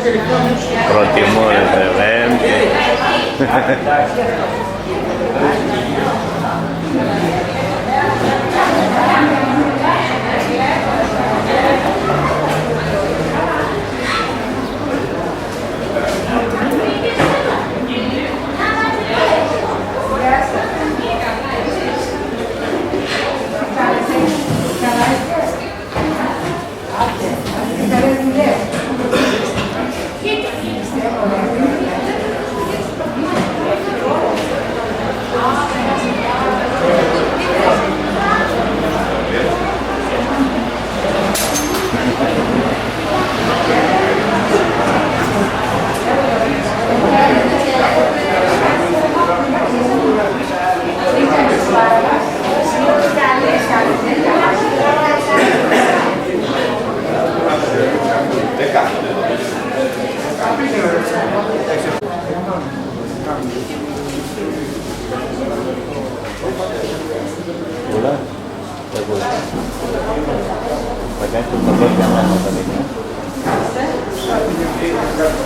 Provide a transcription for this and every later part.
Προτιμώ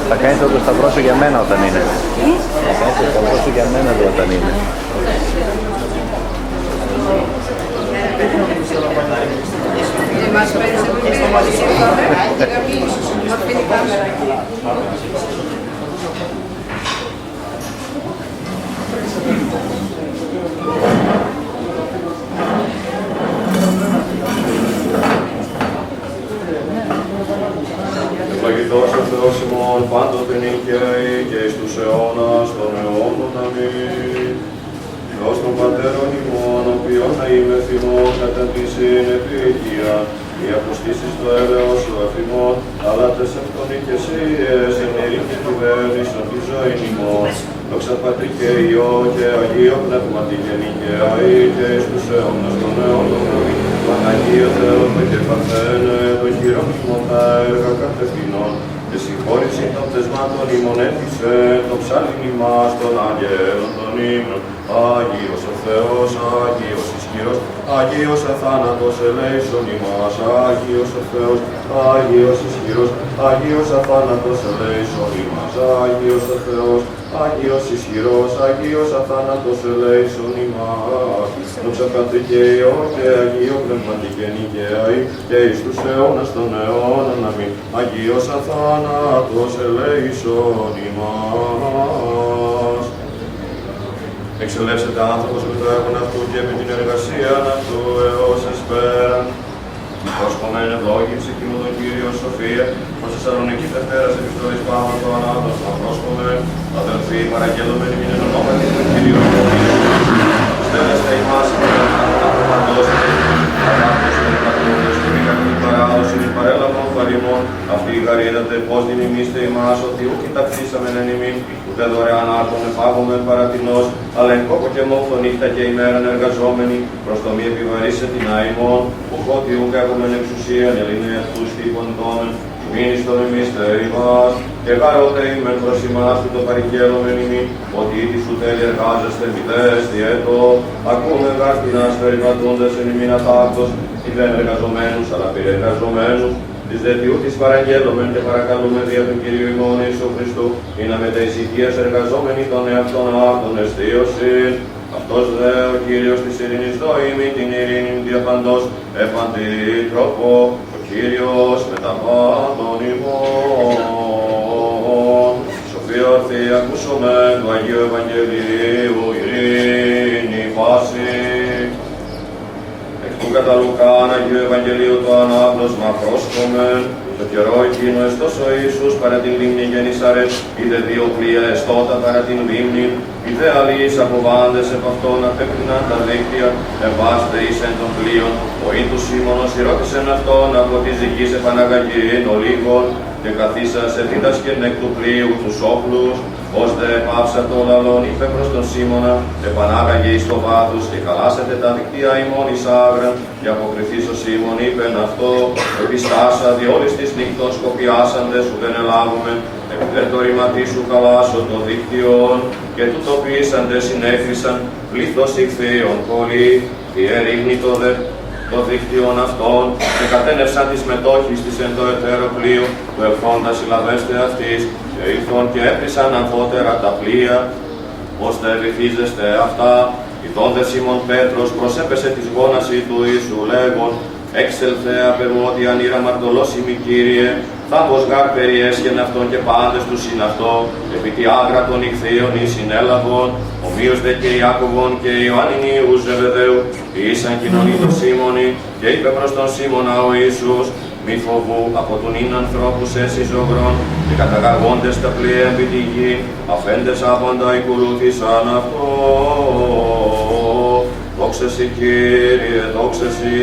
Θα κάνεις το σταυρό σου για μένα όταν είναι. Θα κάνεις το σταυρό σου για μένα όταν είναι. Ευλογητός ο Θεός ημών πάντοτε νικαίοι και εις τους αιώνας των αιώνων. Αμήν. Θεός των Πατέρων ημών, ο οποίος να είμαι θυμός κατά τη συνεπίκεια, οι αποστήσεις το έλεος σου αφημών, αλλά τες αυτονικεσίες εν ειρήνη κυβέρνησαν τη ζωή ημών. Δόξα Πατρί και Υιό και Αγίο Πνεύματι και νικαίοι και εις τους αιώνας των αιώνων. Αμήν. Παναγία Θεότο και Παρθένε, το χειρόφημον τα έργα κατευθυνών, και συγχώρηση των πτεσμάτων ημών έθισε, το ψάλιν ημάς των αγγέλων των ύμνων. Άγιος ο Θεός, Άγιος ισχυρός, Άγιος αθάνατος ελέησον ημάς. Άγιος ο Θεός, Άγιος ισχυρός, Άγιος αθάνατος ελέησον ημάς. Άγιος ο Θεός, Άγιος ισχυρός, Άγιος αθάνατος ελέησον ημάς. Δόξα Πατρί και Υιό και Αγίο Πνεύματι και νικαίοι και εις τους αιώνας των αιώνων. Αμήν. Αγίος αθάνατος ελέησον ημάς. Εξελεύσεται άνθρωπος με το έργο αυτού και με την εργασία αυτού έως εσπέραν. Πρόσχομεν ευλόγηση και με τον Κύριο Σοφία, ως Θεσσαλονίκη Δευτέρας επιστολής Παύλου το ανάδος να πρόσχομεν, αδελφοί παραγγέλλομεν ημίν εν ονόματι του Κυρίου Σοφία. Στέλνεστε ημάς από παντώσετε, αγάπτος των πατρούντες και μη κακή παράδοση εις παρέλαβον παροιμών. Αυτή η γαρίδατε πώς δυνημίστε ημάς, ότι ούκ κοιταξίσαμεν εν ημίν, ούτε δωρεάν άρτων εφάγομεν παρατηνός, αλλά εν κόπο και μόφθο νύχτα και ημέραν εργαζόμενοι, προς το μη επιβαρύσε την αημών, ουχότι ούκ έχομεν εξουσίαν ελληνέ αυτούς τύπων τόμεν, μείνεις τον ημίστε ημάς, και γαρότε ημεν προς ημάς που το παρικέλωμεν ημί, ότι ήτι σου τέλει εργάζεστε μητές διέτο, ακούμε γάρτινας περιπατούντες εν ημίν ατάκτος, ή δεν εργαζομένους, αλλά πυρεργαζομένους, της δετιούτης παραγγέλλομεν και παρακαλούμε δια του Κυρίου ημών Ιησού Χριστού, ή να με τα ησυχίας εργαζόμενοι των εαυτών άρτων εστίωσιν. Αυτός δε ο Κύριος της ειρήνης δόημη την ειρήνη διαπαντός, επαντή τρόπο, ο Κύριος με τα πάντων ημών. Σοφία ορθή ακούσομεν του Αγίου Ευαγγελίου, ειρήνη πάση. Εκ του κατά Λουκάν Αγίου Ευαγγελίου το ανάπτωσμα πρόσχομεν, το καιρό εκείνο εστός ο Ιησούς παρά την λίμνη γεννήσαρετ, είδε δύο πλοία εστότα παρά την λίμνη, είδε αλλοίς αποβάντες επ' αυτόν απέκριναν τα δίκτυα, ευάστε εις εν των πλοίων, ο ήτους Σίμωνος ρώτησεν αυτόν από της δικής επαναγαγήν ολίγων, και καθίσασε δίδασκεν εκ του πλοίου τους όχλους, ως δε πάυσα το λαλόν είπε προς τον Σίμωνα, επανάγαγε εις το βάθος και χαλάσετε τα δικτύα ημών εις άγραν, και αποκριθείς ο Σίμων είπεν αυτό, επιστάσα διόλης της νύχτων σκοπιάσαντες σου δεν ελάβουμε, επειδή το ρηματί σου χαλάσω το δίκτυον, και τούτο ποιήσαντες συνέφησαν, πλήθος ηχθείων πολύ, η ερήγνητο δε, το δίκτυον αυτών και κατένευσαν τις μετόχεις της εν το εταίρο πλοίου, που ελθόντα συλλαβέστε αυτής, και ήλθον και έπρισαν αμφότερα τα πλοία, ώστε βυθίζεστε αυτά. Ητών δε Σίμων Πέτρος προσέπεσε της γόναση του Ιησού λέγον, έξελθε απεμού ότι ανήρα μαρτωλώσιμη Κύριε, θάμπος γάρ περιέσχεν αυτόν και πάντες τους συν αυτό, επί τη άγρα των ηχθείων ή συνέλαβον, ομοίως δε και Ιάκωβον και Ιωάννηνιου Ζεβεδαίου, ήσαν κοινωνοί των Σίμωνοι, και είπε προς τον Σίμωνα ο Ιησούς, μη φοβού από τον ίν ανθρώπους έσυ ζωγρών, και καταγαγόντες τα πλοία επί τη γη, αφέντες άπαντα οικουρούθησαν αυτό. Δόξα σοι Κύριε, δόξα σοι,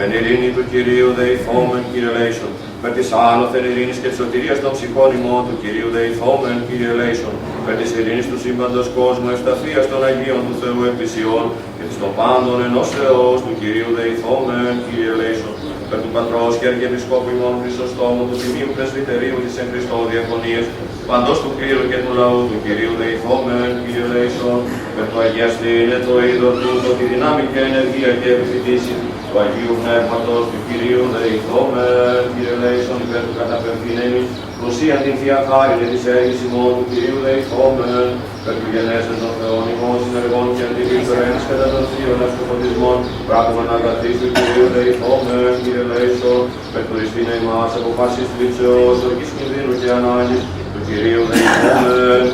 εν ειρήνη του Κυρίου δεηθόμεν Κύριε Λέησον. Με της άνωθεν ειρήνης και της σωτηρίας των ψυχών ημών του Κυρίου δεηθόμεν Κύριε Λέησον. Με της ειρήνης του σύμπαντος κόσμου, ευσταθίας των Αγίων του Θεού εκκλησιών και της των πάντων ενώσεως του Κυρίου δεηθόμεν Κύριε Λέησον. Με του Πατρός και Αρχιεπισκόπου ημών Χρυσοστόμου, του Τιμίου Πρεσβυτερίου της εν Χριστώ Διακονίας, παντός του κλήρου και του λαού του Κυρίου δεηθόμεν Κύριε Λέησον. Με το αγιαστήνε το είδωρ του, το τη δυνάμει και ενεργία και επιφυτήσει του Αγίου Πνεύματος του Κυρίου δεηθόμεν Κύριε Λέησον. Υπέρ του καταπευθύνενη πλουσίαν την Θεία Χάριν και της έργης ημών του Κυρίου δεηθόμεν. Περ του γενέσθεν των Θεών ημών συνεργών και αντιπίθωρενς κατά των θείων ασκοποτισμών, πράγμα να αγαθείς του Κυρίου δεηθόμεν Κύριε Λέησον. Περ του ριστήνε ημάς αποφάσεις θλίψεως, οργής κινδύνου και ανάγκης του Κυρίου δεηθόμεν.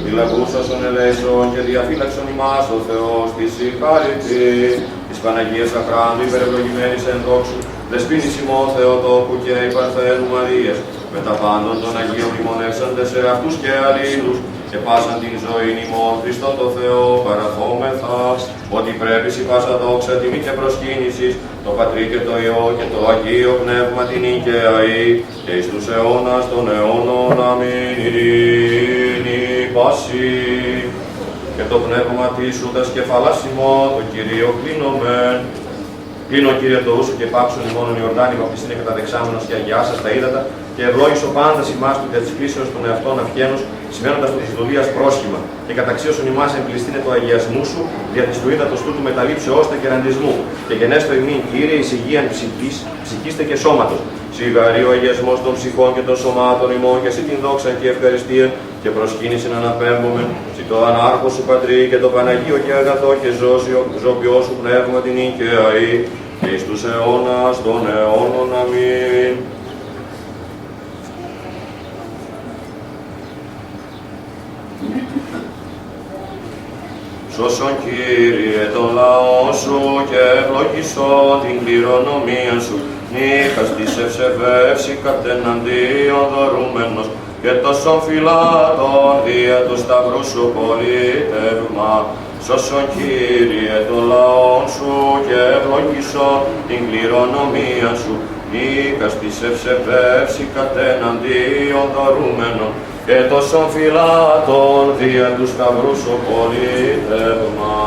Ηλαγούσασον ελέησον και διαφύλαξον ημάς ο Θεός της συγχάρητη, της Παναγίας Αχράντου υπερευλογημένης εν δόξου, δεσποίνης ημών Θεοτόκου και η Παρθένου Μαρίας, με τα πάντων των Αγίων μνημονεύσαντες σε αυτούς και αλλήλους, και πάσαν την ζωή ημών Χριστό το Θεό παραθόμεθα, ότι πρέπει η πάσα δόξα, τιμή και προσκύνησης, το Πατρί και το Υιό και το Αγίο Πνεύμα την Οικαιαή, και εις τους αιώνας των αιώνων αμήν ειρήνη πάση. Και το πνεύμα της ούτας κεφαλάς ημών, το Κυρίο κλείνομεν. Κλείνω Κύριε το ούσου και πάψον ημώνων Ιορδάνη, βαπτιστήνε καταδεξάμενος και αγιάσας τα ύδατα, και ευλόγησο πάντας ημάς του δια της κλήσεως των εαυτών αυχένους, σημαίνοντας το της δουλείας πρόσχημα, και καταξίωσον ημάς εμπληστήνε το αγιασμού σου, δια της του ύδατος τούτου μεταλήψεώς τα και ραντισμού, και γενέστο ημίν Κύριε εις υγείαν ψυχήστε και σώματος. Σιγαρή ο αγιασμός των ψυχών και των σωμάτων ημών, και εσύ την δόξα και ευχαριστία, και προσκύνηση να αναπέμπομεν. Συ το ανάρχο σου Πατρί και το Παναγίο και αγαθό και ζώπιό σου πνεύμα την Οικαιαή, και εις τους αιώνας των αιώνων αμήν. Σώσον Κύριε τον λαό σου και ευλογήσον την κληρονομία σου, νύχας της ευσεβεύση κατεναντίον δωρούμενος, και τόσον φυλάτων δια του σταυρού σου πολίτευμα. Σώσον Κύριε τον λαό σου και ευλογήσον την κληρονομία σου, νύχας της ευσεβεύση κατεναντίον δωρούμενος, και τόσον φυλάτων δια του σταυρού σου πολίτευμα.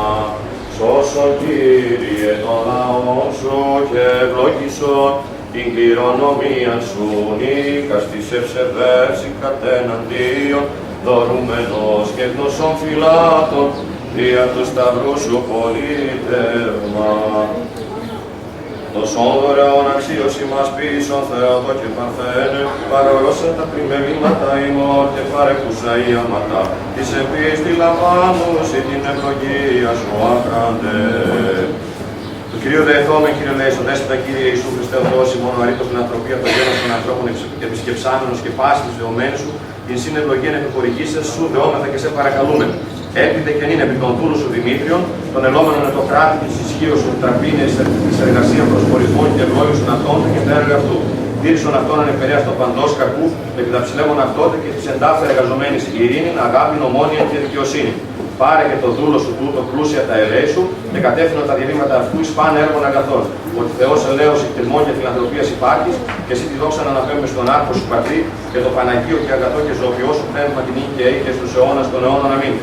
Σώσον Κύριε τον λαό σου και ευλογήσον την κληρονομία σου, νύχας της ευσεβεύση κατεναντίον δωρούμενος, και τόσον φυλάτων δια του σταυρού σου πολίτευμα. Τόσον δωρεών αξίωση μας πίσω Θεότο και Παρθένε, παρορώσε τα πριμελήματα ημών και παρεκούσα η αματά, της επίστη λαμβάνουσι την ευλογία σου αχράντε. Του Κυρίου δεηθόμεν Κύριε Λέησον, δέσποτα Κύριε Ιησού Χριστέ ο Θεός ημών, ο αρήτως την ανθρωπία των γένων των ανθρώπων επισκεψάμενος και πάσης της δεωμένης σου, την συνευλογία επιχορηγήσες σου δεόμεθα και σε παρακαλούμε. Έπειτε και είναι επί των δούλου σου Δημήτριον, των ελόμενων με το κράτη της ισχύως σου τραπήνες της εργασίας προσχωρισμών και ευλόγησον αυτών και τα έργα αυτού. Τήρησον αυτόν ανεπηρέας των παντός κακού, επί τα ψηλέμων αυτότε και της εντάφθα εργαζομένης ειρήνη, αγάπη, ομόνοια και δικαιοσύνη. Πάρε και το δούλο σου τούτο πλούσια τα ελέη σου και κατεύθυνο τα διαβήματα αυτού εις πάνε έργων αγαθών. Ότι Θεός ελέος εκτιμών και φιλανθρωπίας υπάρχεις, και εσύ τη δόξα να αναπέμπεις στον άρχο σου Πατρί και το Παναγίο και αγαθό και ζωοποιό σου πνεύμα την Οικαιαή και στους αιώνας των αιώνων αμήν.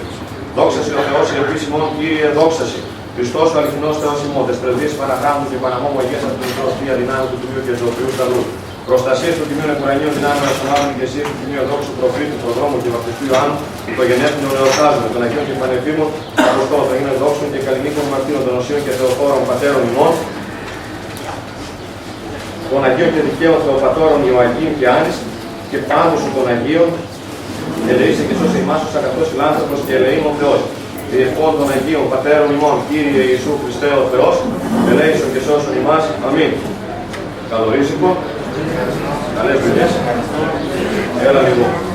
Δόξαση ο Θεός, η ελπίση μόνο Κύριε, δόξαση. Χριστός ο αληθινός Θεός ημών, τες πρεσβείες Παναχράντου και Παναμόμου Αγίας Αυτοκριστός, Θεία δυνάμει του Τιμίου και Ζωοποιού Σταυρού. Προστασίες του Τιμίου Εκουρανίων δυνάμεων Ασωμάτων και εσείς του Τιμίου Δόξου Προφήτου, Προδρόμου και Βαπτιστού Ιωάννου, το γενέθλιον εορτάζουμε, των Αγίων και Πανεφήμων, Αγωστών, των Ινων Δόξων και Καλλινίκων Μαρτύρων των Οσίων και Θεοφόρων Πατέρων ημών, των Αγίων και Δικαίων Θεοπατώρων Ιωαγγείου και Άνης και πάνω σου των Αγίων, ελεήσε και σώσε ημάς ως αγαθός φιλάνθρωπος και ελεήμων Θεός. Διευκόν των Αγίων Πατέρων ημών, Κύριε Ιησού Χριστέ ο Θεός, ελέησον και σώσον ημάς. Αμήν. Καλορίσικο. Καλές δουλειές. Έλα λίγο.